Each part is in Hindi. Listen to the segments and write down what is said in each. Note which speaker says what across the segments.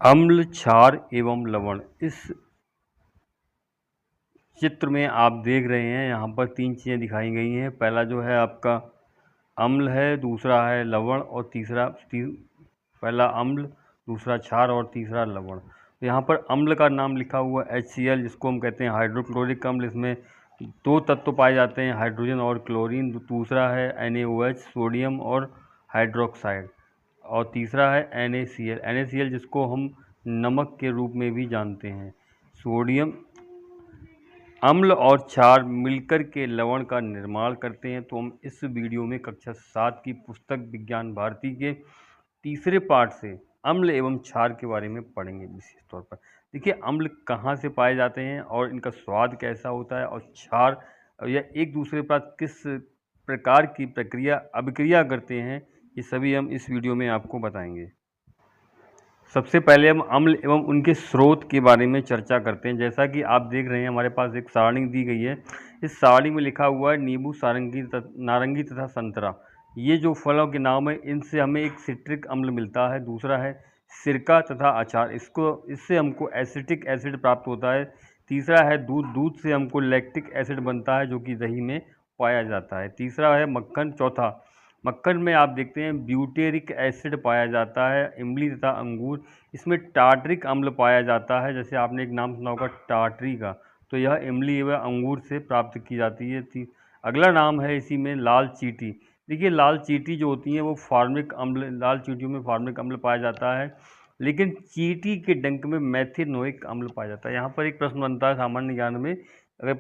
Speaker 1: अम्ल, क्षार एवं लवण। इस चित्र में आप देख रहे हैं यहाँ पर 3 चीज़ें दिखाई गई हैं। पहला जो है आपका अम्ल है, दूसरा है लवण और पहला अम्ल, दूसरा क्षार और तीसरा लवण। तो यहाँ पर अम्ल का नाम लिखा हुआ HCl, जिसको हम कहते हैं हाइड्रोक्लोरिक अम्ल। इसमें 2 तत्व पाए जाते हैं, हाइड्रोजन और क्लोरीन। दूसरा है NaOH, सोडियम और हाइड्रोक्साइड। और तीसरा है NaCl, जिसको हम नमक के रूप में भी जानते हैं। सोडियम अम्ल और क्षार मिलकर के लवण का निर्माण करते हैं। तो हम इस वीडियो में कक्षा 7 की पुस्तक विज्ञान भारती के तीसरे पाठ से अम्ल एवं क्षार के बारे में पढ़ेंगे विशेष तौर पर। देखिए, अम्ल कहाँ से पाए जाते हैं और इनका स्वाद कैसा होता है, और क्षार यह एक दूसरे पर किस प्रकार की अभिक्रिया करते हैं, ये सभी हम इस वीडियो में आपको बताएंगे। सबसे पहले हम अम्ल एवं उनके स्रोत के बारे में चर्चा करते हैं। जैसा कि आप देख रहे हैं, हमारे पास एक सारणी दी गई है। इस सारणी में लिखा हुआ है नींबू, नारंगी तथा संतरा। ये जो फलों के नाम है, इनसे हमें एक सिट्रिक अम्ल मिलता है। दूसरा है सिरका तथा अचार, इससे हमको एसिटिक एसिड प्राप्त होता है। तीसरा है दूध से हमको लैक्टिक एसिड बनता है, जो कि दही में पाया जाता है। तीसरा है मक्खन। चौथा, मक्खन में आप देखते हैं ब्यूटेरिक एसिड पाया जाता है। इमली तथा अंगूर, इसमें टार्टरिक अम्ल पाया जाता है। जैसे आपने एक नाम सुना होगा टार्टरी का, तो यह इमली व अंगूर से प्राप्त की जाती है। अगला नाम है इसी में लाल चींटी। देखिए, लाल चींटी जो होती है वो लाल चींटियों में फार्मिक अम्ल पाया जाता है, लेकिन चींटी के डंक में मेथिनोइक अम्ल पाया जाता है। यहाँ पर एक प्रश्न बनता है सामान्य ज्ञान में, अगर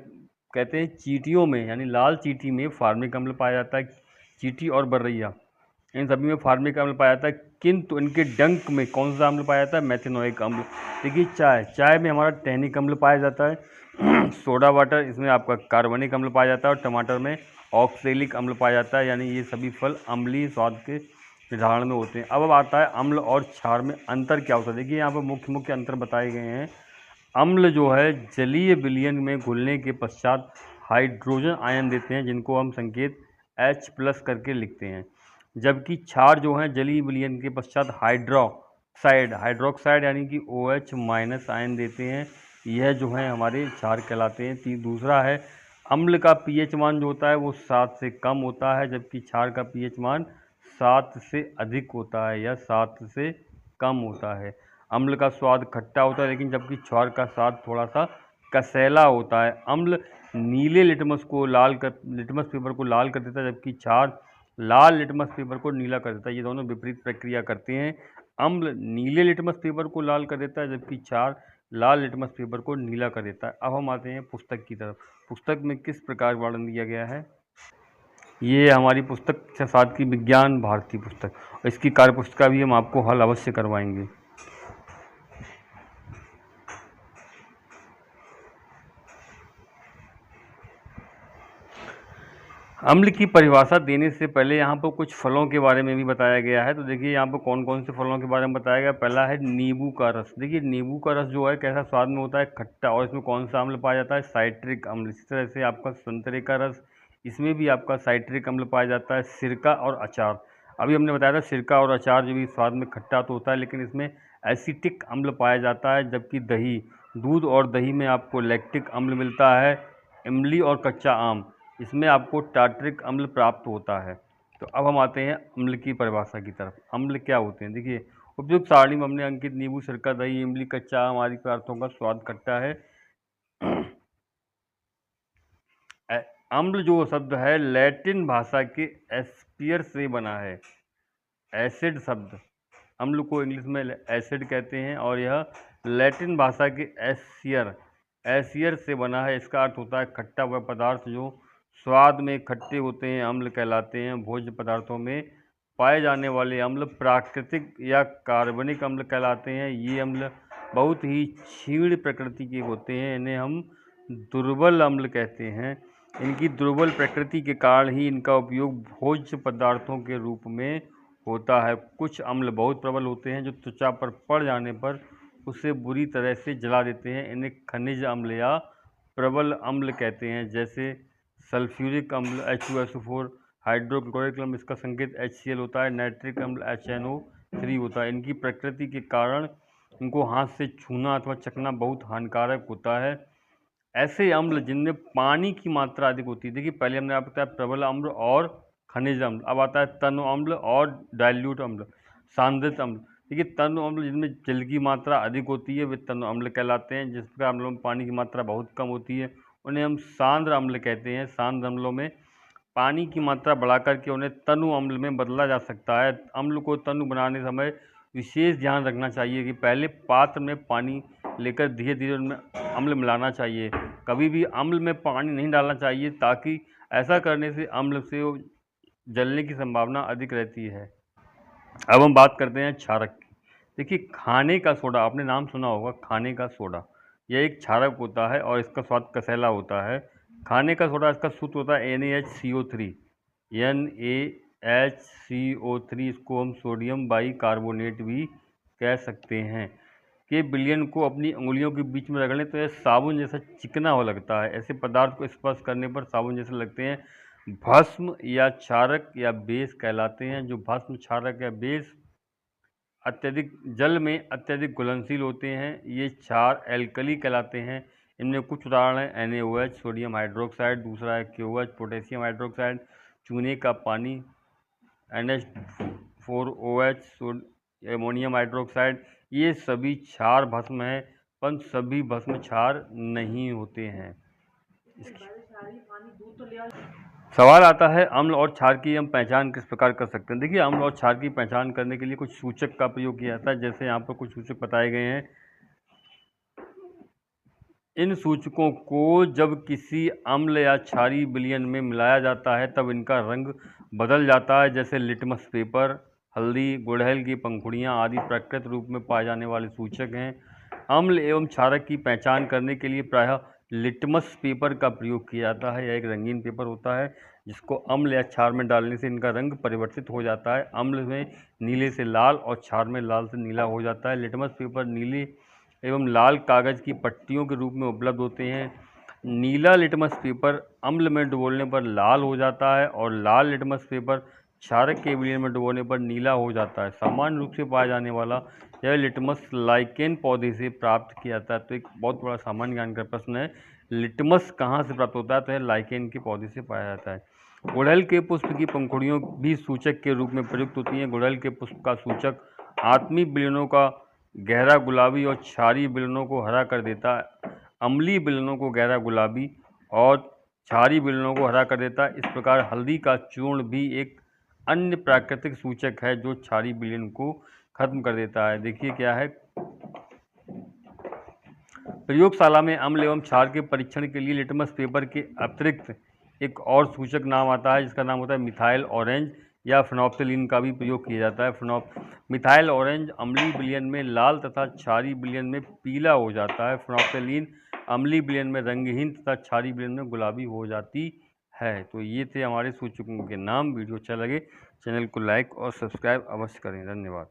Speaker 1: कहते हैं चींटियों में यानी लाल चींटी में फार्मिक अम्ल पाया जाता है, चींटी और बर्रैया, इन सभी में फार्मिक अम्ल पाया जाता है, किंतु इनके डंक में कौन सा अम्ल पाया जाता है? मेथिनोइक अम्ल। देखिए, चाय में हमारा टैनिक अम्ल पाया जाता है। सोडा वाटर, इसमें आपका कार्बनिक अम्ल पाया जाता है। और टमाटर में ऑक्सैलिक अम्ल पाया जाता है। यानी ये सभी फल अम्लीय स्वाद के निर्धारण में होते हैं। अब आता है अम्ल और क्षार में अंतर क्या होता है। देखिए, यहाँ पर मुख्य अंतर बताए गए हैं। अम्ल जो है जलीय विलयन में घुलने के पश्चात हाइड्रोजन आयन देते हैं, जिनको हम संकेत H+ करके लिखते हैं। जबकि क्षार जो है जलीय विलयन के पश्चात हाइड्रोक्साइड यानी कि OH- आयन देते हैं। यह जो है हमारे क्षार कहलाते हैं। दूसरा है अम्ल का pH मान जो होता है वो 7 से कम होता है, जबकि क्षार का pH मान 7 से अधिक होता है या 7 से कम होता है। अम्ल का स्वाद खट्टा होता है, लेकिन जबकि क्षार का स्वाद थोड़ा सा कसैला होता है। अम्ल नीले लिटमस पेपर को लाल कर देता है, जबकि क्षार लाल लिटमस पेपर को नीला कर देता है। ये दोनों विपरीत प्रक्रिया करते हैं। अम्ल नीले लिटमस पेपर को लाल कर देता है, जबकि क्षार लाल लिटमस पेपर को नीला कर देता है। अब हम आते हैं पुस्तक की तरफ। पुस्तक में किस प्रकार वर्णन दिया गया है। ये हमारी पुस्तक कक्षा 7 की विज्ञान भारती पुस्तक, और इसकी कार्य पुस्तिका भी हम आपको हल अवश्य करवाएंगे। अम्ल की परिभाषा देने से पहले यहाँ पर कुछ फलों के बारे में भी बताया गया है। तो देखिए, यहाँ पर कौन कौन से फलों के बारे में बताया गया। पहला है नींबू का रस। देखिए, नींबू का रस जो है कैसा स्वाद में होता है? खट्टा। और इसमें कौन सा अम्ल पाया जाता है? साइट्रिक अम्ल। इसी तरह से आपका संतरे का रस, इसमें भी आपका साइट्रिक अम्ल पाया जाता है। सिरका और अचार, अभी हमने बताया था सिरका और अचार जो भी स्वाद में खट्टा तो होता है, लेकिन इसमें एसिटिक अम्ल पाया जाता है। जबकि दूध और दही में आपको लैक्टिक अम्ल मिलता है। इमली और कच्चा आम, इसमें आपको टार्टरिक अम्ल प्राप्त होता है। तो अब हम आते हैं अम्ल की परिभाषा की तरफ। अम्ल क्या होते हैं? देखिए, उपयुक्त सारणी में हमने अंकित नींबू, सिरका, दही, इमली, कच्चा आम आदि पदार्थों का स्वाद खट्टा है। अम्ल जो शब्द है लैटिन भाषा के एस्पियर से बना है। एसिड शब्द, अम्ल को इंग्लिश में एसिड कहते हैं, और यह लैटिन भाषा के एसियर से बना है। इसका अर्थ होता है खट्टा हुआ पदार्थ जो स्वाद में खट्टे होते हैं, अम्ल कहलाते हैं। भोज्य पदार्थों में पाए जाने वाले अम्ल प्राकृतिक या कार्बनिक अम्ल कहलाते हैं। ये अम्ल बहुत ही क्षीण प्रकृति के होते हैं। इन्हें हम दुर्बल अम्ल कहते हैं। इनकी दुर्बल प्रकृति के कारण ही इनका उपयोग भोज्य पदार्थों के रूप में होता है। कुछ अम्ल बहुत प्रबल होते हैं, जो त्वचा पर पड़ जाने पर उसे बुरी तरह से जला देते हैं। इन्हें खनिज अम्ल या प्रबल अम्ल कहते हैं। जैसे सल्फ्यूरिक अम्ल H2SO4, हाइड्रोक्लोरिक अम्ल, इसका संकेत HCl होता है। नाइट्रिक अम्ल HNO3 होता है। इनकी प्रकृति के कारण उनको हाथ से छूना अथवा चखना बहुत हानिकारक होता है। ऐसे अम्ल जिनमें पानी की मात्रा अधिक होती है, देखिए पहले हमने आपको बताया प्रबल अम्ल और खनिज अम्ल, अब आता है तनु अम्ल और डाइल्यूट अम्ल, सांद्रित अम्ल। देखिए तनु अम्ल जिनमें जल की मात्रा अधिक होती है वे तनु अम्ल कहलाते हैं। जिस प्रकार अम्लों में पानी की मात्रा बहुत कम होती है उन्हें हम सांद्र अम्ल कहते हैं। सांद्र अम्लों में पानी की मात्रा बढ़ाकर के उन्हें तनु अम्ल में बदला जा सकता है। अम्ल को तनु बनाने समय विशेष ध्यान रखना चाहिए कि पहले पात्र में पानी लेकर धीरे धीरे उनमें अम्ल मिलाना चाहिए। कभी भी अम्ल में पानी नहीं डालना चाहिए, ताकि ऐसा करने से अम्ल से जलने की संभावना अधिक रहती है। अब हम बात करते हैं क्षारक की। देखिए खाने का सोडा, आपने नाम सुना होगा खाने का सोडा, यह एक क्षारक होता है और इसका स्वाद कसैला होता है। खाने का सोडा, इसका सूत्र होता है NaHCO3। NaHCO3 इसको हम सोडियम बाइकार्बोनेट भी कह सकते हैं। के विलयन को अपनी उंगलियों के बीच में रगड़ें तो यह साबुन जैसा चिकना हो लगता है। ऐसे पदार्थ को स्पर्श करने पर साबुन जैसे लगते हैं। भस्म या क्षारक या बेस कहलाते हैं। जो भस्म, क्षारक या बेस अत्यधिक जल में अत्यधिक घुलनशील होते हैं, ये क्षार एल्कली कहलाते हैं। इनमें कुछ उदाहरण हैं NaOH सोडियम हाइड्रोक्साइड, दूसरा है KOH पोटेशियम हाइड्रोक्साइड, चूने का पानी NH4OH एमोनियम हाइड्रोक्साइड। ये सभी क्षार भस्म हैं, पर सभी भस्म क्षार नहीं होते हैं। सवाल आता है अम्ल और क्षार की हम पहचान किस प्रकार कर सकते हैं। देखिए अम्ल और क्षार की पहचान करने के लिए कुछ सूचक का प्रयोग किया जाता है। जैसे यहाँ पर कुछ सूचक बताए गए हैं। इन सूचकों को जब किसी अम्ल या क्षारीय विलयन में मिलाया जाता है तब इनका रंग बदल जाता है। जैसे लिटमस पेपर, हल्दी, गुड़हल की पंखुड़ियाँ आदि प्राकृतिक रूप में पाए जाने वाले सूचक हैं। अम्ल एवं क्षारक की पहचान करने के लिए प्रायः लिटमस पेपर का प्रयोग किया जाता है। यह एक रंगीन पेपर होता है जिसको अम्ल या क्षार में डालने से इनका रंग परिवर्तित हो जाता है। अम्ल में नीले से लाल और क्षार में लाल से नीला हो जाता है। लिटमस पेपर नीले एवं लाल कागज की पट्टियों के रूप में उपलब्ध होते हैं। नीला लिटमस पेपर अम्ल में डुबोने पर लाल हो जाता है और लाल लिटमस पेपर क्षारक के विलयन में डुबोने पर नीला हो जाता है। सामान्य रूप से पाया जाने वाला यह लिटमस लाइकेन पौधे से प्राप्त किया जाता है। तो एक बहुत बड़ा सामान्य ज्ञान का प्रश्न है, लिटमस कहाँ से प्राप्त होता है? तो यह लाइकेन के पौधे से पाया जाता है। गुड़हल के पुष्प की पंखुड़ियों भी सूचक के रूप में प्रयुक्त होती हैं। गुड़हल के पुष्प का सूचक आत्मीय विलयनों का गहरा गुलाबी और क्षारीय विलयनों को हरा कर देता है। अम्लीय विलयनों को गहरा गुलाबी और क्षारीय विलयनों को हरा कर देता है। इस प्रकार हल्दी का चूर्ण भी एक अन्य प्राकृतिक सूचक है जो क्षारीय विलयन को खत्म कर देता है। देखिए क्या है, प्रयोगशाला में अम्ल एवं क्षार के परीक्षण के लिए लिटमस पेपर के अतिरिक्त एक और सूचक नाम आता है जिसका नाम होता है मिथाइल ऑरेंज या फिनोप्सिलीन का भी प्रयोग किया जाता है। मिथाइल ऑरेंज अम्लीय विलयन में लाल तथा क्षारीय विलयन में पीला हो जाता है। फिनोप्सिलीन अम्लीय विलयन में रंगहीन तथा क्षारीय विलयन में गुलाबी हो जाती है। तो ये थे हमारे सूचकों के नाम। वीडियो अच्छा लगे चैनल को लाइक और सब्सक्राइब अवश्य करें। धन्यवाद।